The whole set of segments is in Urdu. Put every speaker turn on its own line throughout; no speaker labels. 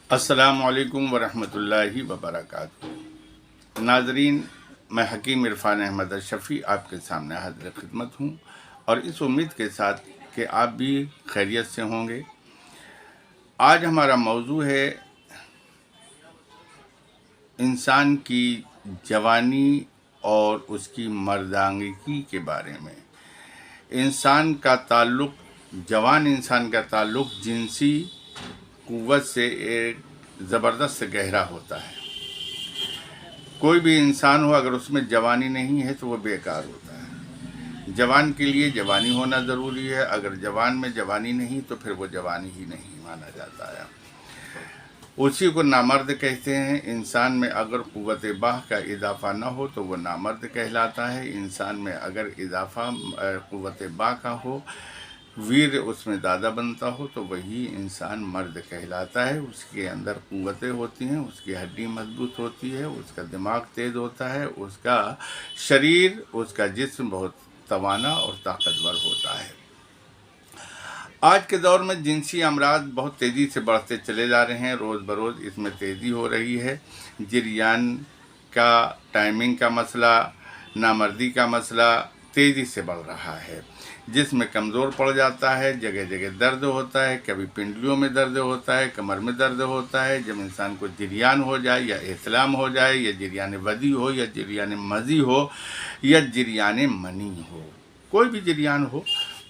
السلام علیکم ورحمۃ اللہ وبرکاتہ۔ ناظرین، میں حکیم عرفان احمد اشرفی آپ کے سامنے حاضر خدمت ہوں، اور اس امید کے ساتھ کہ آپ بھی خیریت سے ہوں گے۔ آج ہمارا موضوع ہے انسان کی جوانی اور اس کی مردانگی کے بارے میں۔ جوان انسان کا تعلق جنسی قوت سے ایک زبردست گہرا ہوتا ہے۔ کوئی بھی انسان ہو، اگر اس میں جوانی نہیں ہے تو وہ بیکار ہوتا ہے۔ جوان کے لیے جوانی ہونا ضروری ہے، اگر جوان میں جوانی نہیں تو پھر وہ جوانی ہی نہیں مانا جاتا ہے۔ اسی کو نامرد کہتے ہیں۔ انسان میں اگر قوت باہ کا اضافہ نہ ہو تو وہ نامرد کہلاتا ہے۔ انسان میں اگر اضافہ قوت باہ کا ہو، ویر اس میں زیادہ بنتا ہو، تو وہی انسان مرد کہلاتا ہے۔ اس کے اندر قوتیں ہوتی ہیں، اس کی ہڈی مضبوط ہوتی ہے، اس کا دماغ تیز ہوتا ہے، اس کا شریر، اس کا جسم بہت توانا اور طاقتور ہوتا ہے۔ آج کے دور میں جنسی امراض بہت تیزی سے بڑھتے چلے جا رہے ہیں، روز بروز اس میں تیزی ہو رہی ہے۔ جریان کا، ٹائمنگ کا مسئلہ، نامردی کا مسئلہ تیزی سے بڑھ رہا ہے۔ جسم میں کمزور پڑ جاتا ہے، جگہ جگہ درد ہوتا ہے، کبھی پنڈلیوں میں درد ہوتا ہے، کمر میں درد ہوتا ہے۔ جب انسان کو جریان ہو جائے، یا احتلام ہو جائے، یا جریان ودی ہو، یا جریان مزی ہو، یا جریان منی ہو، کوئی بھی جریان ہو،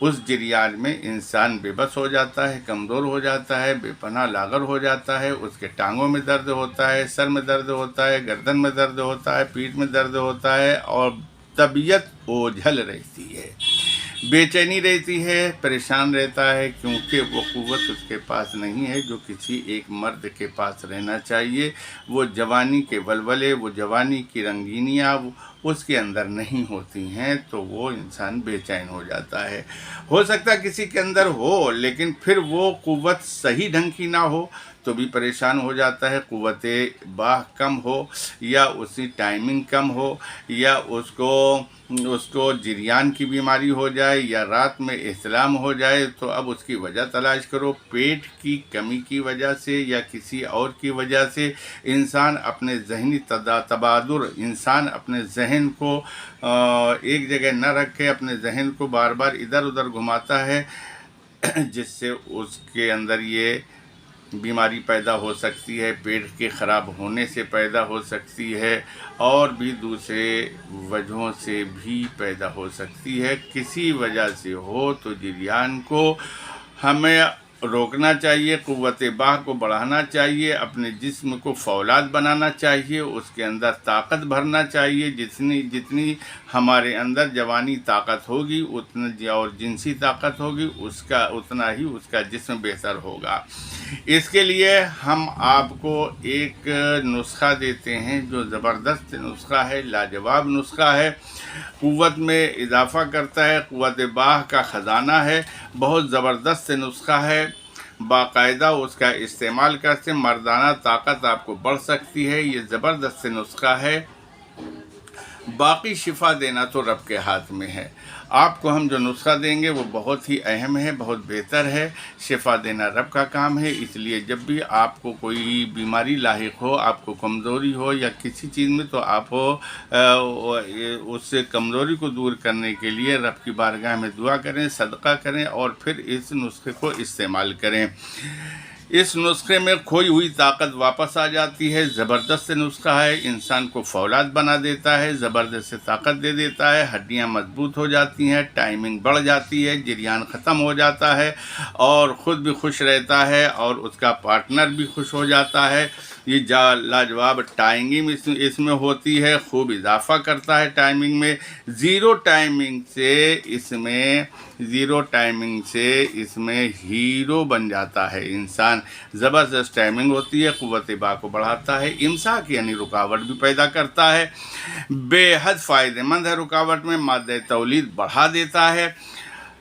اس جریان میں انسان بے بس ہو جاتا ہے، کمزور ہو جاتا ہے، بے پناہ لاغر ہو جاتا ہے۔ اس کے ٹانگوں میں درد ہوتا ہے، سر میں درد ہوتا ہے، گردن میں درد ہوتا ہے، پیٹھ میں درد ہوتا ہے، اور طبیعت اوجھل رہتی ہے، بے چینی رہتی ہے، پریشان رہتا ہے، کیونکہ وہ قوت اس کے پاس نہیں ہے جو کسی ایک مرد کے پاس رہنا چاہیے۔ وہ جوانی کے ولولے، وہ جوانی کی رنگینیاں اس کے اندر نہیں ہوتی ہیں، تو وہ انسان بے چین ہو جاتا ہے۔ ہو سکتا ہے کسی کے اندر ہو، لیکن پھر وہ قوت صحیح ڈھنگ کی نہ ہو تو بھی پریشان ہو جاتا ہے۔ قوت باہ کم ہو، یا اسی ٹائمنگ کم ہو، یا اس کو جریان کی بیماری ہو جائے، یا رات میں احتلام ہو جائے، تو اب اس کی وجہ تلاش کرو۔ پیٹ کی کمی کی وجہ سے یا کسی اور کی وجہ سے انسان اپنے ذہنی تبادر، انسان اپنے ذہن کو ایک جگہ نہ رکھے، اپنے ذہن کو بار بار ادھر ادھر گھماتا ہے، جس سے اس کے اندر یہ بیماری پیدا ہو سکتی ہے، پیٹ کے خراب ہونے سے پیدا ہو سکتی ہے، اور بھی دوسرے وجہوں سے بھی پیدا ہو سکتی ہے۔ کسی وجہ سے ہو تو جریان کو ہمیں روکنا چاہیے، قوت باہ کو بڑھانا چاہیے، اپنے جسم کو فولاد بنانا چاہیے، اس کے اندر طاقت بھرنا چاہیے۔ جتنی ہمارے اندر جوانی طاقت ہوگی، اور جنسی طاقت ہوگی، اتنا ہی اس کا جسم بہتر ہوگا۔ اس کے لیے ہم آپ کو ایک نسخہ دیتے ہیں جو زبردست نسخہ ہے، لاجواب نسخہ ہے، قوت میں اضافہ کرتا ہے، قوت باہ کا خزانہ ہے، بہت زبردست نسخہ ہے۔ باقاعدہ اس کا استعمال کرتے مردانہ طاقت آپ کو بڑھ سکتی ہے۔ یہ زبردست نسخہ ہے۔ باقی شفا دینا تو رب کے ہاتھ میں ہے۔ آپ کو ہم جو نسخہ دیں گے وہ بہت ہی اہم ہے، بہت بہتر ہے۔ شفا دینا رب کا کام ہے، اس لیے جب بھی آپ کو کوئی بیماری لاحق ہو، آپ کو کمزوری ہو یا کسی چیز میں، تو آپ اس کمزوری کو دور کرنے کے لیے رب کی بارگاہ میں دعا کریں، صدقہ کریں، اور پھر اس نسخے کو استعمال کریں۔ اس نسخے میں کھوئی ہوئی طاقت واپس آ جاتی ہے۔ زبردست نسخہ ہے، انسان کو فولاد بنا دیتا ہے، زبردست طاقت دے دیتا ہے، ہڈیاں مضبوط ہو جاتی ہیں، ٹائمنگ بڑھ جاتی ہے، جریان ختم ہو جاتا ہے، اور خود بھی خوش رہتا ہے، اور اس کا پارٹنر بھی خوش ہو جاتا ہے۔ یہ لاجواب ٹائمنگ اس میں ہوتی ہے، خوب اضافہ کرتا ہے ٹائمنگ میں۔ زیرو ٹائمنگ سے اس میں ہیرو بن جاتا ہے انسان۔ زبردست ٹائمنگ ہوتی ہے، قوت باہ کو بڑھاتا ہے، امساک یعنی رکاوٹ بھی پیدا کرتا ہے، بے حد فائدہ مند ہے۔ رکاوٹ میں مادہ تولید بڑھا دیتا ہے،